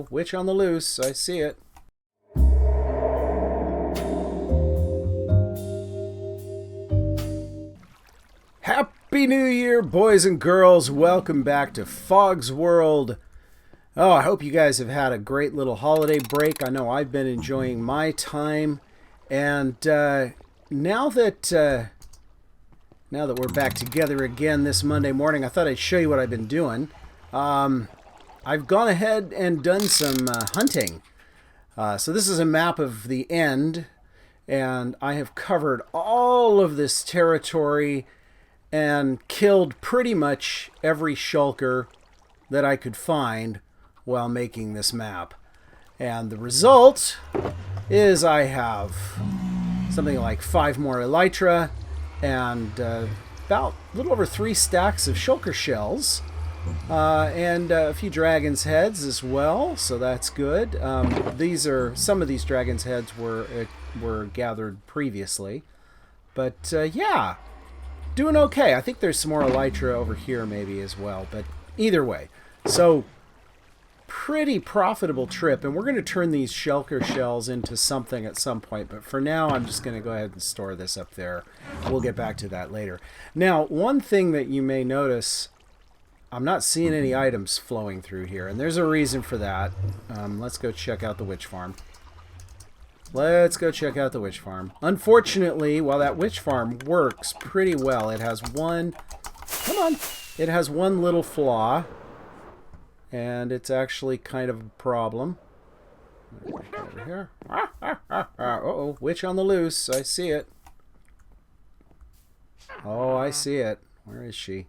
Uh-oh, witch on the loose. I see it. Happy New Year, boys and girls. Welcome back to Fog's World. Oh, I hope you guys have had a great little holiday break. I know I've been enjoying my time. And now that we're back together again this Monday morning, I thought I'd show you what I've been doing. I've gone ahead and done some hunting. So this is a map of the end, and I have covered all of this territory and killed pretty much every shulker that I could find while making this map. And the result is I have something like 5 more elytra and about a little over 3 stacks of shulker shells and a few dragon's heads as well, so that's good. Some of these dragon's heads were gathered previously, but yeah, doing okay. I think there's some more elytra over here maybe as well, but either way, so pretty profitable trip, and we're going to turn these shulker shells into something at some point, but for now I'm just going to go ahead and store this up there. We'll get back to that later. Now, one thing that you may notice, I'm not seeing any items flowing through here, and there's a reason for that. Let's go check out the witch farm. Let's go check out the witch farm. Unfortunately, while that witch farm works pretty well, it has one... Come on! It has one little flaw, and it's actually kind of a problem. Over here. Uh-oh, witch on the loose. I see it. Oh, I see it. Where is she?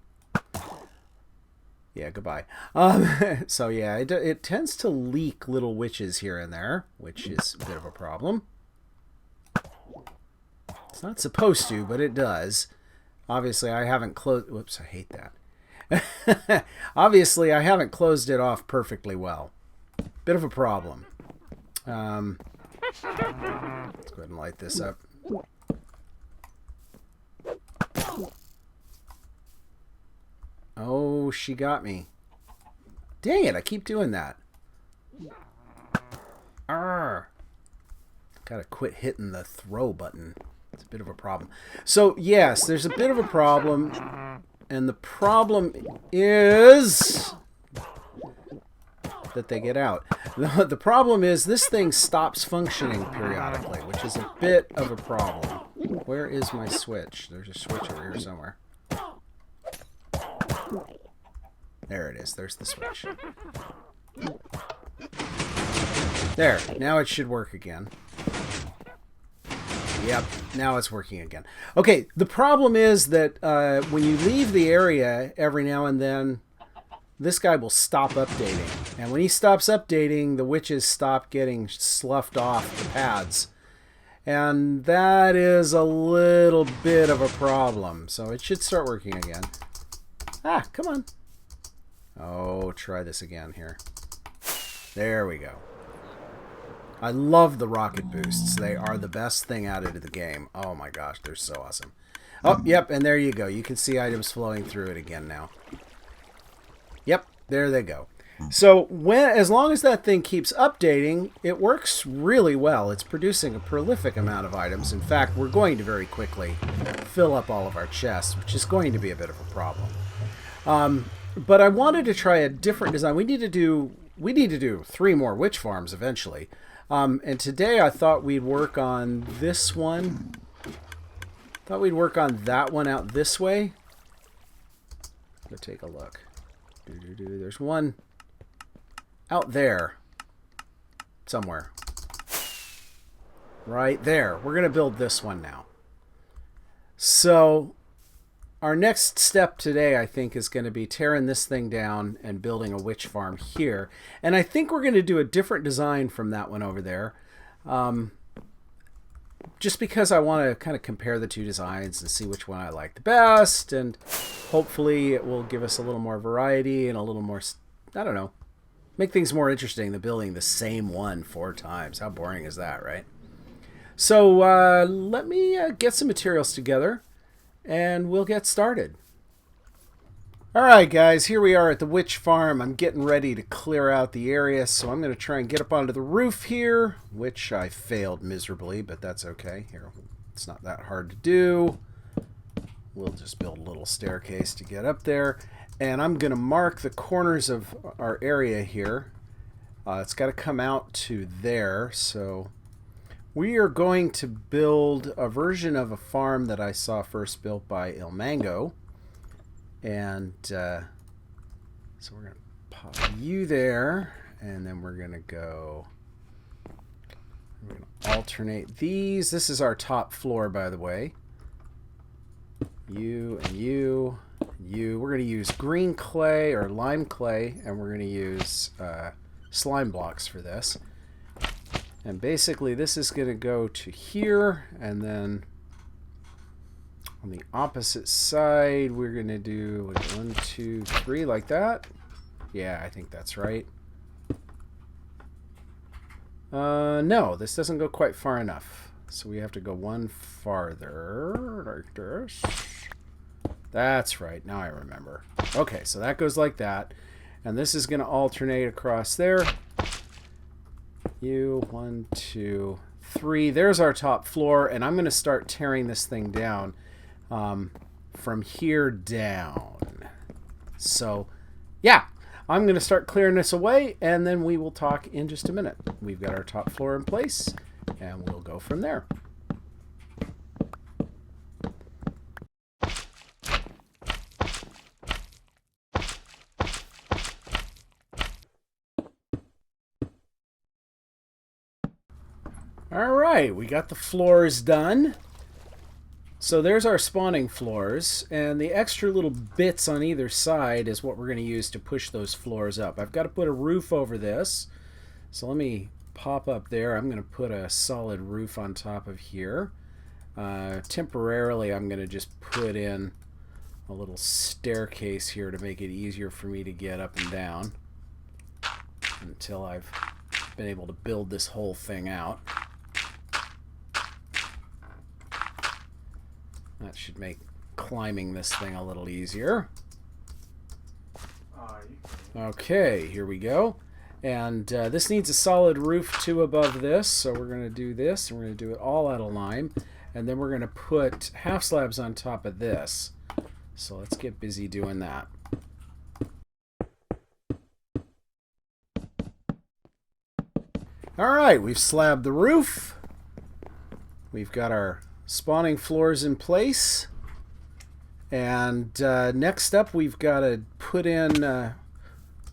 Yeah, goodbye. So yeah, it tends to leak little witches here and there, which is a bit of a problem. It's not supposed to, but it does. Obviously, I haven't closed... Whoops, I hate that. Obviously, I haven't closed it off perfectly well. Bit of a problem. Let's go ahead and light this up. Oh, she got me. Dang it, I keep doing that. Arrgh. Gotta quit hitting the throw button. It's a bit of a problem. So, yes, there's a bit of a problem. And the problem is that they get out. The problem is this thing stops functioning periodically, which is a bit of a problem. Where is my switch? There's a switch over here somewhere. There it is. There's the switch. There. Now it should work again. Yep. Now it's working again. Okay. The problem is that when you leave the area every now and then, this guy will stop updating. And when he stops updating, the witches stop getting sloughed off the pads. And that is a little bit of a problem. So it should start working again. Ah, come on. Oh, try this again here. There we go. I love the rocket boosts. They are the best thing out of the game. Oh my gosh, they're so awesome. Oh, yep, and there you go. You can see items flowing through it again now. Yep, there they go. So as long as that thing keeps updating, it works really well. It's producing a prolific amount of items. In fact, we're going to very quickly fill up all of our chests, which is going to be a bit of a problem. But I wanted to try a different design. We need to do 3 more witch farms eventually. And today I thought we'd work on this one. Thought we'd work on that one out this way. Go take a look. There's one out there somewhere. Right there. We're going to build this one now. So our next step today, I think, is going to be tearing this thing down and building a witch farm here. And I think we're going to do a different design from that one over there. Just because I want to kind of compare the 2 designs and see which one I like the best. And hopefully it will give us a little more variety and a little more, I don't know, make things more interesting than building the same one 4 times. How boring is that, right? So let me get some materials together, and we'll get started. Alright guys, here we are at the witch farm. I'm getting ready to clear out the area, so I'm going to try and get up onto the roof here, which I failed miserably, but that's okay. Here, it's not that hard to do. We'll just build a little staircase to get up there, and I'm going to mark the corners of our area here. It's got to come out to there, so we are going to build a version of a farm that I saw first built by Il Mango. And so we're going to pop you there, and then we're going to alternate these. This is our top floor, by the way. You and you and you. We're going to use green clay or lime clay, and we're going to use slime blocks for this. And basically this is going to go to here, and then on the opposite side, we're going to do 1, 2, 3 like that. Yeah, I think that's right. No, this doesn't go quite far enough. So we have to go one farther, like this. That's right. Now I remember. Okay, so that goes like that. And this is going to alternate across there. 1, 2, 3. There's our top floor, and I'm going to start tearing this thing down. From here down. So, yeah, I'm going to start clearing this away, and then we will talk in just a minute. We've got our top floor in place, and we'll go from there. All right, we got the floors done. So there's our spawning floors, and the extra little bits on either side is what we're going to use to push those floors up. I've got to put a roof over this, so let me pop up there. I'm going to put a solid roof on top of here. Temporarily, I'm going to just put in a little staircase here to make it easier for me to get up and down until I've been able to build this whole thing out. That should make climbing this thing a little easier. Okay, here we go. And this needs a solid roof too above this, so we're going to do this, and we're going to do it all out of lime. And then we're going to put half slabs on top of this. So let's get busy doing that. Alright, we've slabbed the roof. We've got our spawning floors in place, and next up we've got to put in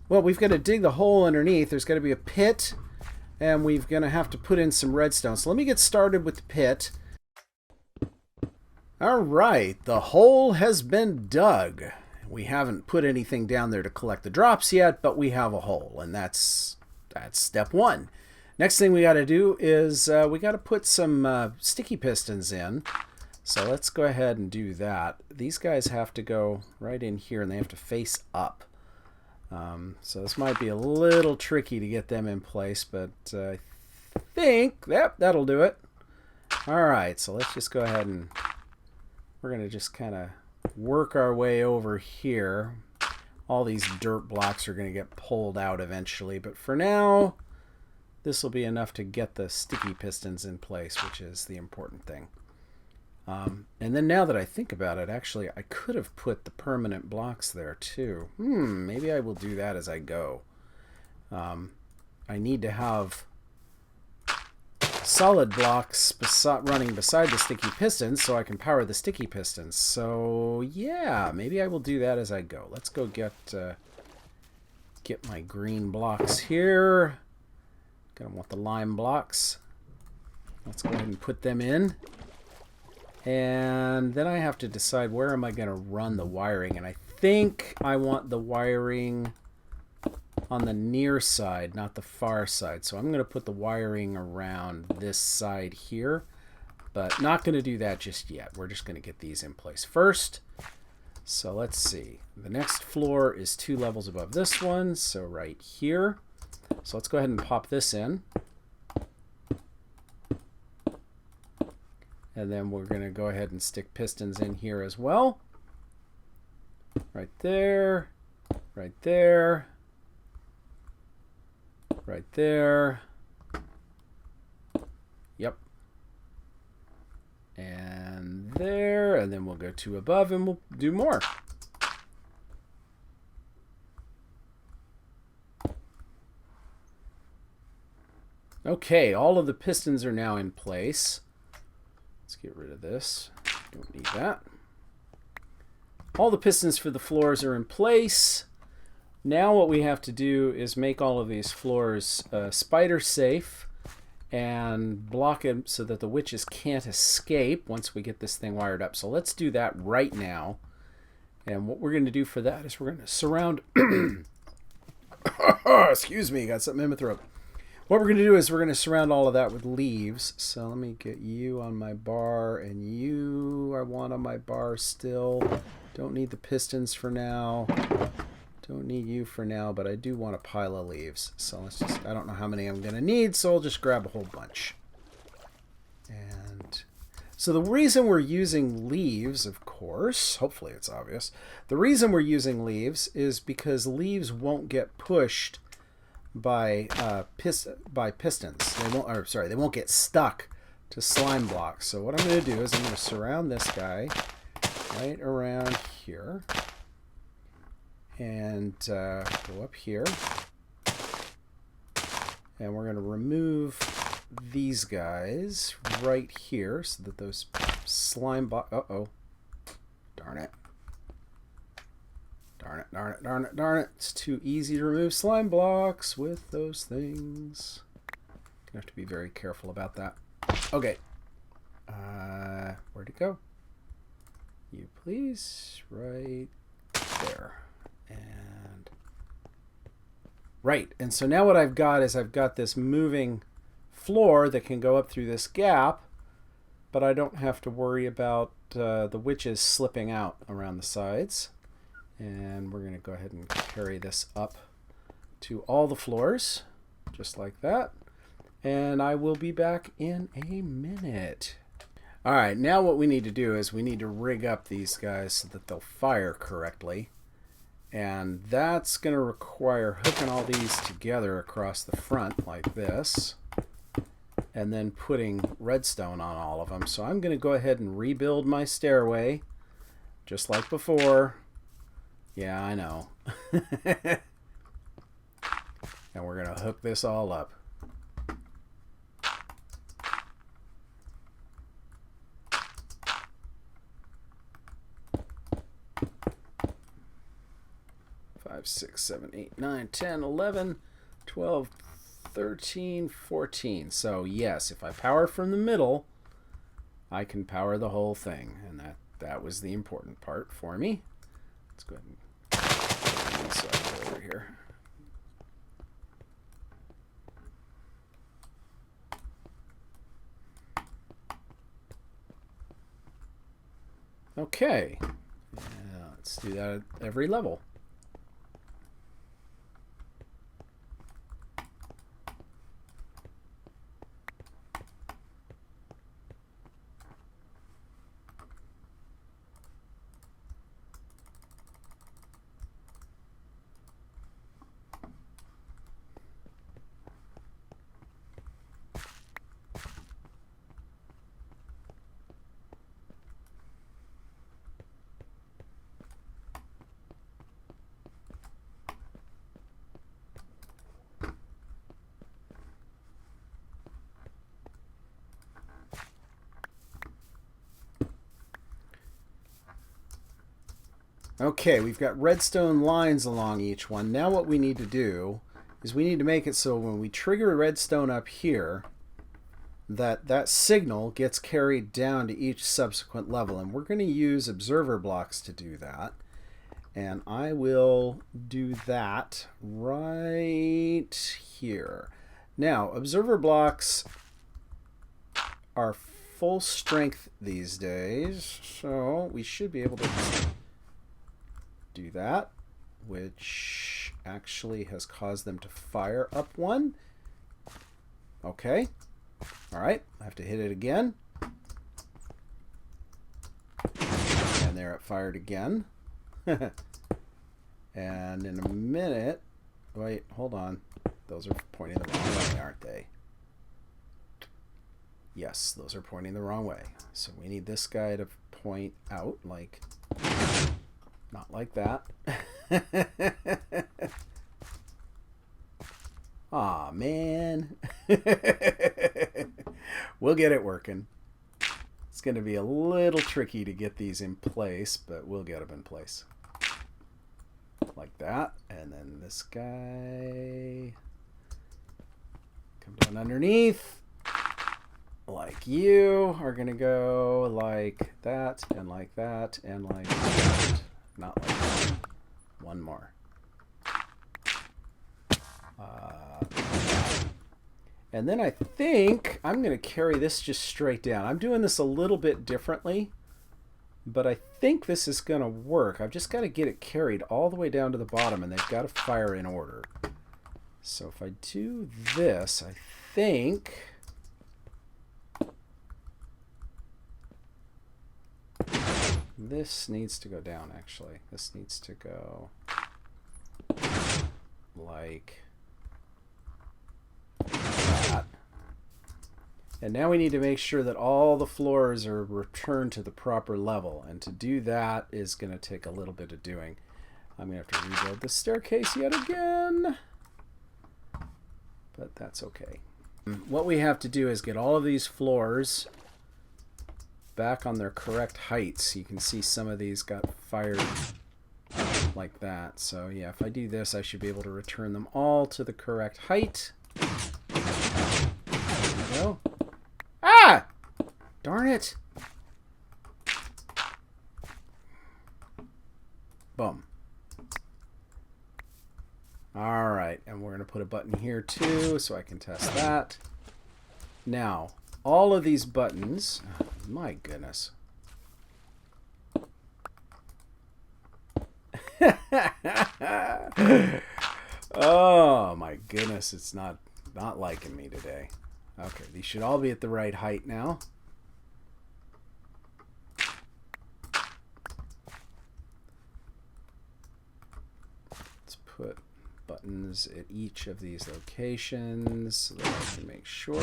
well, we've got to dig the hole underneath. There's got to be a pit, and we're going to have to put in some redstone. So let me get started with the pit. Alright, the hole has been dug. We haven't put anything down there to collect the drops yet, but we have a hole, and that's step one. Next thing we got to do is we got to put some sticky pistons in. So let's go ahead and do that. These guys have to go right in here, and they have to face up. So this might be a little tricky to get them in place, but I think that'll do it. All right, so let's just go ahead and we're going to just kind of work our way over here. All these dirt blocks are going to get pulled out eventually, but for now, this will be enough to get the sticky pistons in place, which is the important thing. And then now that I think about it, actually, I could have put the permanent blocks there too. Maybe I will do that as I go. I need to have solid blocks running beside the sticky pistons so I can power the sticky pistons. So yeah, maybe I will do that as I go. Let's go get my green blocks here. Gonna want the lime blocks. Let's go ahead and put them in. And then I have to decide where am I going to run the wiring. And I think I want the wiring on the near side, not the far side. So I'm going to put the wiring around this side here. But not going to do that just yet. We're just going to get these in place first. So let's see. The next floor is 2 levels above this one. So right here. So let's go ahead and pop this in. And then we're going to go ahead and stick pistons in here as well. Right there. Right there. Right there. Yep. And there. And then we'll go 2 above and we'll do more. Okay, all of the pistons are now in place. Let's get rid of this. Don't need that. All the pistons for the floors are in place. Now what we have to do is make all of these floors spider safe and block them so that the witches can't escape once we get this thing wired up. So let's do that right now. And what we're going to do for that is we're going to surround... Excuse me, got something in my throat. What we're going to do is we're going to surround all of that with leaves. So let me get you on my bar, and you I want on my bar still. Don't need the pistons for now. Don't need you for now, but I do want a pile of leaves. So let's just, I don't know how many I'm going to need, so I'll just grab a whole bunch. And so the reason we're using leaves, of course, hopefully it's obvious. The reason we're using leaves is because leaves won't get pushed by pistons. They won't, or sorry, they won't get stuck to slime blocks. So what I'm going to do is I'm going to surround this guy right around here and go up here, and we're going to remove these guys right here so that those slime blocks, darn it. Darn it, darn it, darn it, darn it. It's too easy to remove slime blocks with those things. Gonna have to be very careful about that. Okay. Where'd it go? You please. Right there. And right. And so now what I've got is I've got this moving floor that can go up through this gap, but I don't have to worry about the witches slipping out around the sides. And we're going to go ahead and carry this up to all the floors, just like that. And I will be back in a minute. All right, now what we need to do is we need to rig up these guys so that they'll fire correctly. And that's going to require hooking all these together across the front like this, and then putting redstone on all of them. So I'm going to go ahead and rebuild my stairway, just like before. Yeah, I know. And we're going to hook this all up. Five, 6, 7, 8, 9, 10, 11, 12, 13, 14. So yes, if I power from the middle, I can power the whole thing. And that was the important part for me. Let's go ahead and put this over here. Okay. Yeah, let's do that at every level. Okay, we've got redstone lines along each one. Now what we need to do is we need to make it so when we trigger redstone up here, that signal gets carried down to each subsequent level. And we're going to use observer blocks to do that. And I will do that right here. Now, observer blocks are full strength these days, so we should be able to do that, which actually has caused them to fire up one. Okay. All right. I have to hit it again. And there it fired again. And in a minute, wait, hold on. Those are pointing the wrong way, aren't they? Yes, those are pointing the wrong way. So we need this guy to point out, like, not like that. Aw, man. We'll get it working. It's going to be a little tricky to get these in place, but we'll get them in place. Like that. And then this guy. Come down underneath. Like you are going to go like that and like that and like that. Not like that. One more. And then I think I'm going to carry this just straight down. I'm doing this a little bit differently, but I think this is going to work. I've just got to get it carried all the way down to the bottom, and they've got to fire in order. So if I do this, I think this needs to go down, actually. This needs to go like that. And now we need to make sure that all the floors are returned to the proper level. And to do that is going to take a little bit of doing. I'm going to have to rebuild the staircase yet again. But that's okay. What we have to do is get all of these floors back on their correct heights. You can see some of these got fired like that. So yeah, if I do this, I should be able to return them all to the correct height. There we go. Ah! Darn it. Boom. All right, and we're going to put a button here too so I can test that. Now, all of these buttons, oh, my goodness. Oh my goodness, it's not liking me today. Okay, these should all be at the right height now. Let's put buttons at each of these locations so that I can make sure.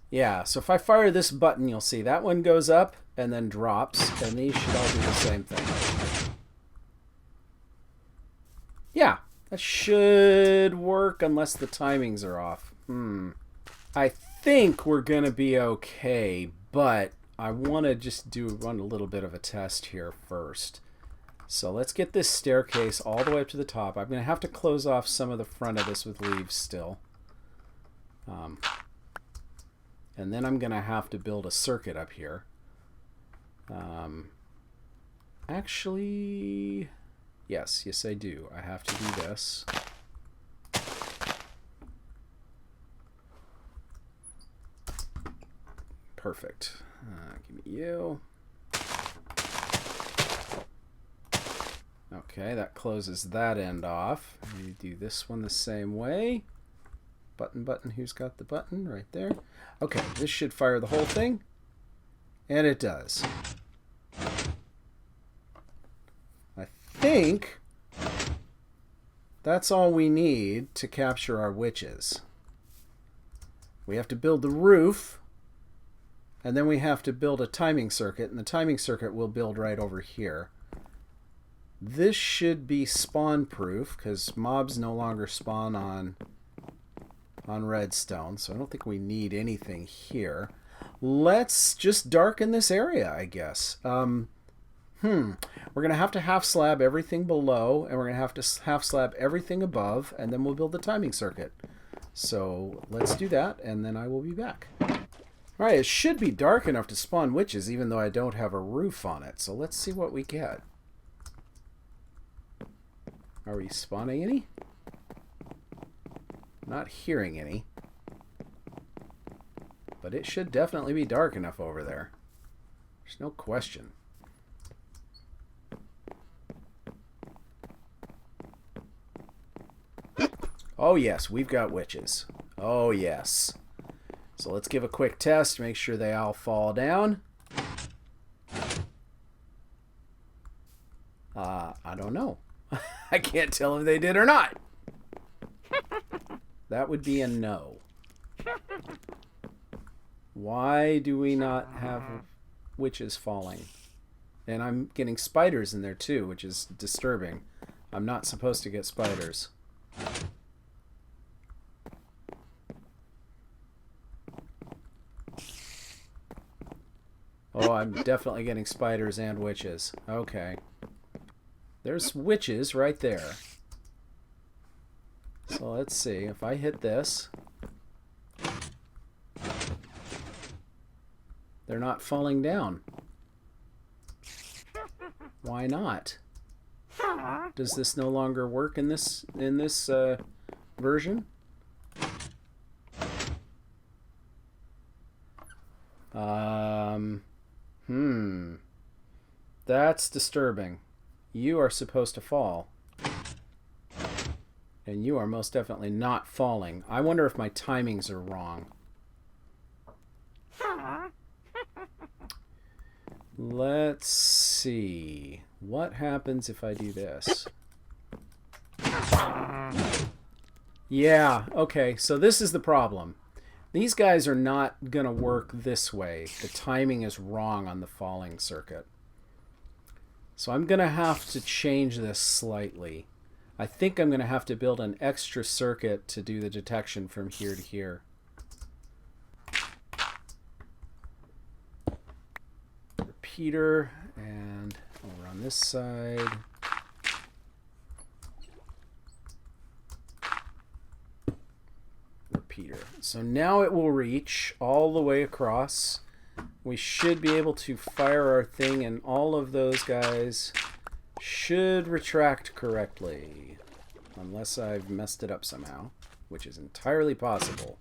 Yeah, so if I fire this button, you'll see that one goes up and then drops, and these should all do the same thing. Yeah, that should work unless the timings are off. I think we're going to be okay, but I want to just run a little bit of a test here first. So let's get this staircase all the way up to the top. I'm going to have to close off some of the front of this with leaves still. And then I'm going to have to build a circuit up here. Actually, yes I do. I have to do this. Perfect. Give me you. Okay, that closes that end off. We do this one the same way. Button, who's got the button? Right there. Okay, this should fire the whole thing. And it does. I think that's all we need to capture our witches. We have to build the roof, and then we have to build a timing circuit, and the timing circuit will build right over here. This should be spawn proof because mobs no longer spawn on redstone, so I don't think we need anything here. Let's just darken this area, I guess. We're going to have to half slab everything below, and we're going to have to half slab everything above, and then we'll build the timing circuit. So let's do that, and then I will be back. All right, it should be dark enough to spawn witches, even though I don't have a roof on it. So let's see what we get. Are we spawning any? Not hearing any. But it should definitely be dark enough over there. There's no question. Oh yes, we've got witches. Oh yes. So let's give a quick test, make sure they all fall down. don't know. I can't tell if they did or not. That would be a no. Why do we not have witches falling? And I'm getting spiders in there too, which is disturbing. I'm not supposed to get spiders. Oh, I'm definitely getting spiders and witches. Okay. There's witches right there. So let's see. If I hit this, they're not falling down. Why not? Does this no longer work in this version? That's disturbing. You are supposed to fall. And you are most definitely not falling. I wonder if my timings are wrong. Let's see. What happens if I do this? Yeah, okay, so this is the problem. These guys are not going to work this way. The timing is wrong on the falling circuit. So I'm going to have to change this slightly. I think I'm going to have to build an extra circuit to do the detection from here to here. Repeater, and over on this side. Repeater. So now it will reach all the way across. We should be able to fire our thing, and all of those guys should retract correctly. Unless I've messed it up somehow, which is entirely possible.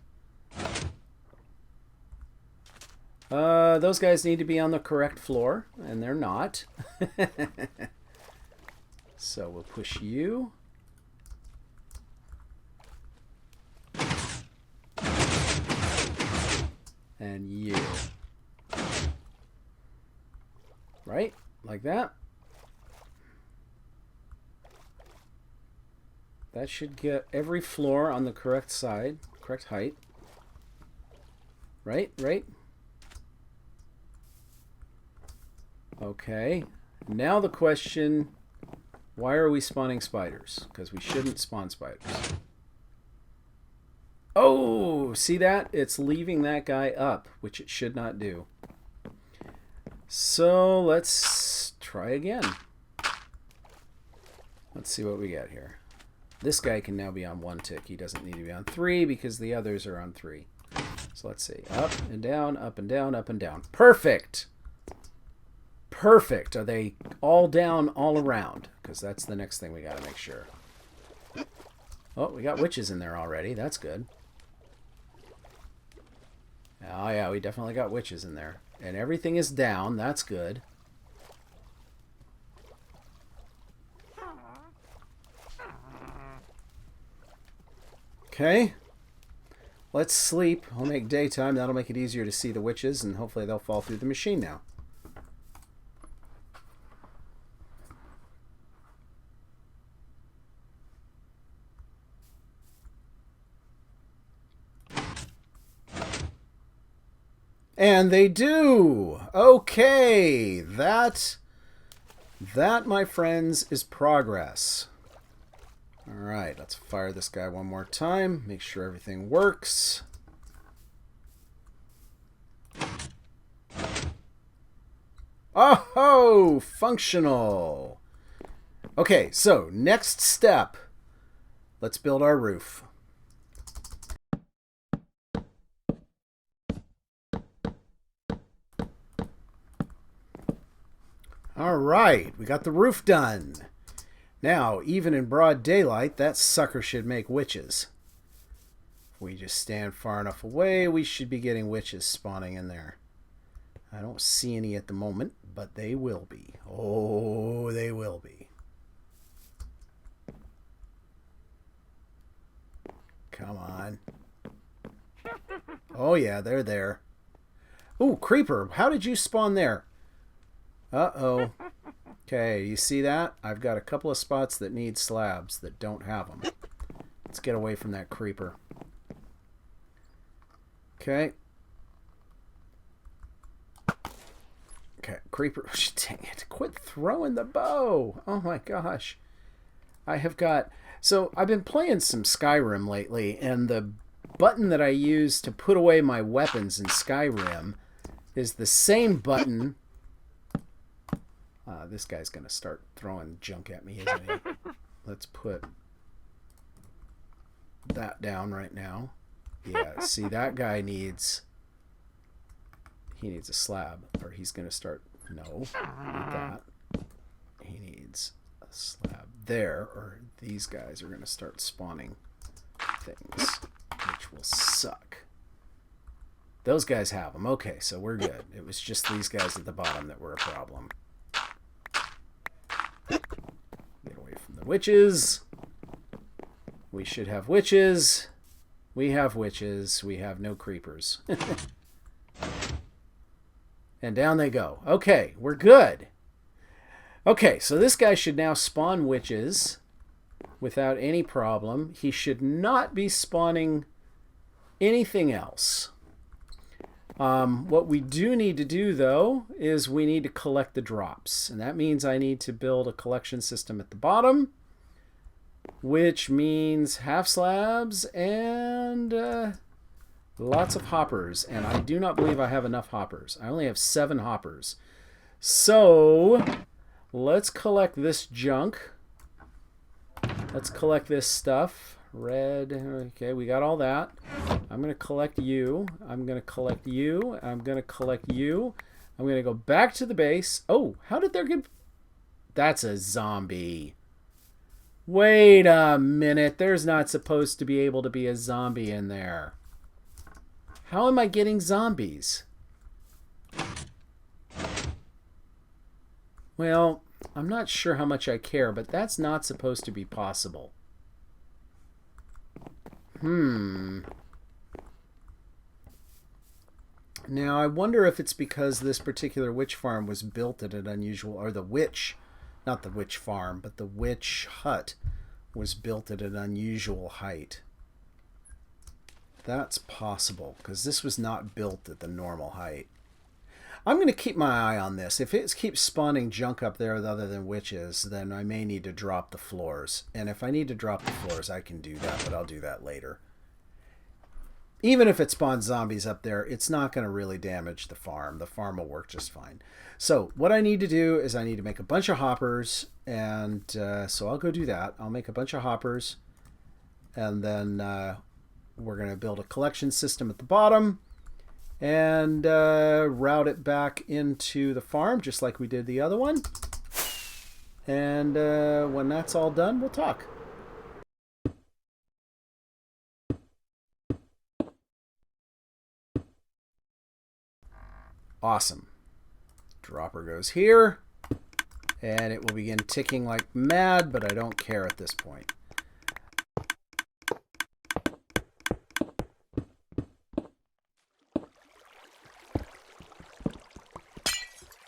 Those guys need to be on the correct floor, and they're not. So we'll push you. And you. Right? Like that. That should get every floor on the correct side, correct height. Right? Right? Okay. Now the question, why are we spawning spiders? Because we shouldn't spawn spiders. Oh, see that? It's leaving that guy up, which it should not do. So let's try again. Let's see what we get here. This guy can now be on 1 tick. He doesn't need to be on 3 because the others are on 3. So let's see. Up and down, up and down, up and down. Perfect! Perfect. Are they all down all around? Because that's the next thing we got to make sure. Oh, we got witches in there already. That's good. Oh yeah, we definitely got witches in there. And everything is down. That's good. Okay. Let's sleep. I'll make daytime. That'll make it easier to see the witches, and hopefully they'll fall through the machine now. And they do! Okay! That, my friends, is progress. Alright, let's fire this guy one more time. Make sure everything works. Oh-ho! Functional! Okay, so next step. Let's build our roof. All right, we got the roof done. Now, even in broad daylight, that sucker should make witches. If we just stand far enough away, we should be getting witches spawning in there. I don't see any at the moment, but they will be. Oh, they will be. Come on. Oh yeah, they're there. Ooh, creeper, how did you spawn there? Uh-oh. Okay, you see that? I've got a couple of spots that need slabs that don't have them. Let's get away from that creeper. Okay. Okay, creeper. Dang it. Quit throwing the bow. Oh my gosh. I have got... So, I've been playing some Skyrim lately, and the button that I use to put away my weapons in Skyrim is the same button... this guy's going to start throwing junk at me, isn't he? Let's put that down right now. Yeah, see, that guy needs... He needs a slab, or he's going to start... No, not that. He needs a slab there, or these guys are going to start spawning things, which will suck. Those guys have them. Okay, so we're good. It was just these guys at the bottom that were a problem. Get away from the witches. We should have witches. We have witches. We have no creepers. And down they go. Okay, we're good. Okay, so this guy should now spawn witches without any problem. He should not be spawning anything else. What we do need to do, though, is we need to collect the drops. And that means I need to build a collection system at the bottom, which means half slabs and lots of hoppers. And I do not believe I have enough hoppers. I only have 7 hoppers. So let's collect this junk. Let's collect this stuff. Red. Okay, we got all that. I'm going to collect you. I'm going to collect you. I'm going to collect you. I'm going to go back to the base. Oh, how did there get... That's a zombie. Wait a minute. There's not supposed to be able to be a zombie in there. How am I getting zombies? Well, I'm not sure how much I care, but that's not supposed to be possible. Now, I wonder if it's because this particular witch farm was built at an unusual... Or the witch... Not the witch farm, but the witch hut was built at an unusual height. That's possible, because this was not built at the normal height. I'm going to keep my eye on this. If it keeps spawning junk up there other than witches, then I may need to drop the floors. And if I need to drop the floors, I can do that, but I'll do that later. Even if it spawns zombies up there, it's not going to really damage the farm. The farm will work just fine. So what I need to do is I need to make a bunch of hoppers, and so I'll go do that. I'll make a bunch of hoppers, and then we're going to build a collection system at the bottom and route it back into the farm just like we did the other one. And when that's all done, we'll talk. Awesome. Dropper goes here, and it will begin ticking like mad, but I don't care at this point.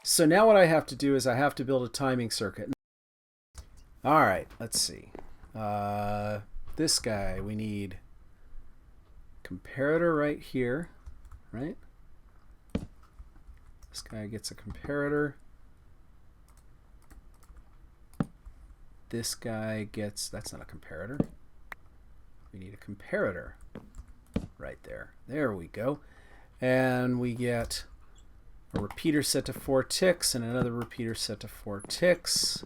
So now what I have to do is I have to build a timing circuit. All right, let's see. This guy, we need comparator right here, right? This guy gets a comparator. This guy gets... That's not a comparator. We need a comparator right there. There we go. And we get a repeater set to 4 ticks and another repeater set to 4 ticks.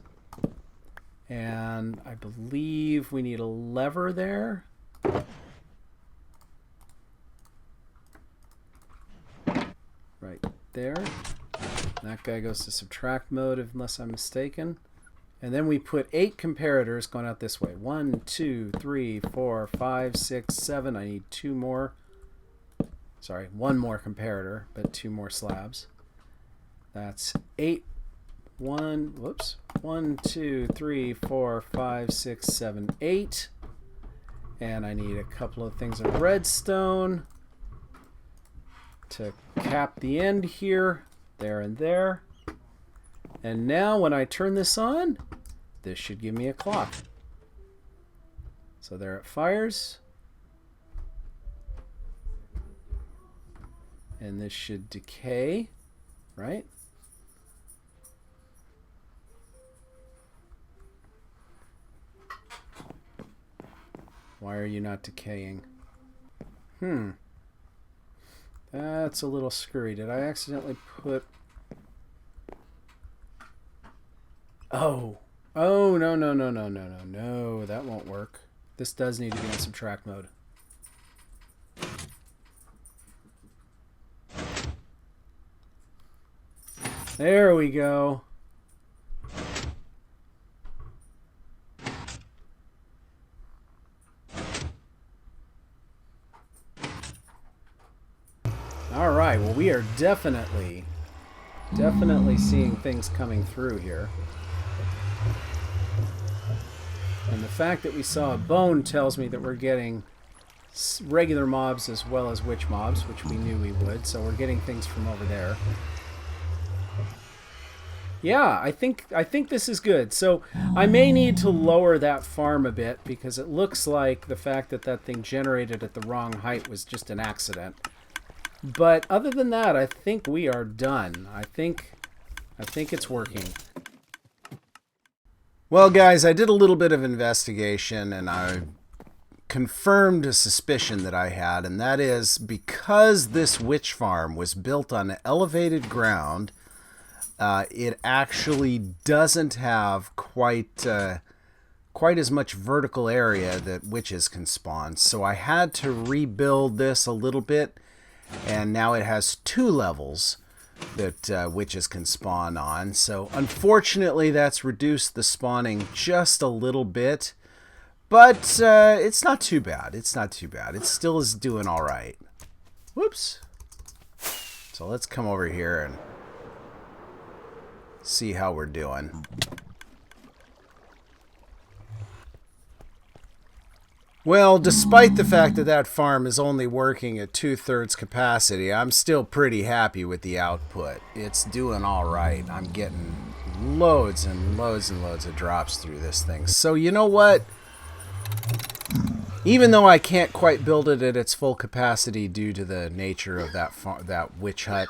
And I believe we need a lever there. Right there. That guy goes to subtract mode unless I'm mistaken. And then we put 8 comparators going out this way. 1, 2, 3, 4, 5, 6, 7. I need 2 more. Sorry, 1 more comparator, but 2 more slabs. That's 8. 1, 2, 3, 4, 5, 6, 7, 8. And I need a couple of things of redstone to cap the end here, there and there. And now when I turn this on, this should give me a clock. So there it fires. And this should decay, right? Why are you not decaying? That's a little screwy. Did I accidentally put... Oh, no, that won't work. This does need to be in subtract mode. There we go. All right, well, we are definitely seeing things coming through here. And the fact that we saw a bone tells me that we're getting regular mobs as well as witch mobs, which we knew we would, so we're getting things from over there. Yeah, I think this is good. So I may need to lower that farm a bit because it looks like the fact that that thing generated at the wrong height was just an accident. But other than that, I think we are done. I think it's working. Well, guys, I did a little bit of investigation and I confirmed a suspicion that I had, and that is because this witch farm was built on elevated ground, it actually doesn't have quite as much vertical area that witches can spawn. So I had to rebuild this a little bit, and now it has 2 levels that witches can spawn on. So unfortunately, that's reduced the spawning just a little bit, but it's not too bad. It's not too bad. It still is doing all right. Whoops. So let's come over here and see how we're doing. Well, despite the fact that that farm is only working at 2/3 capacity, I'm still pretty happy with the output. It's doing all right. I'm getting loads and loads and loads of drops through this thing. So you know what? Even though I can't quite build it at its full capacity due to the nature of that witch hut,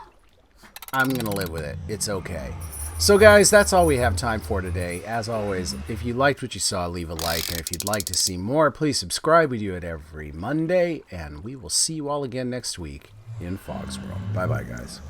I'm going to live with it. It's okay. So guys, that's all we have time for today. As always, if you liked what you saw, leave a like. And if you'd like to see more, please subscribe. We do it every Monday. And we will see you all again next week in Fog's World. Bye-bye, guys.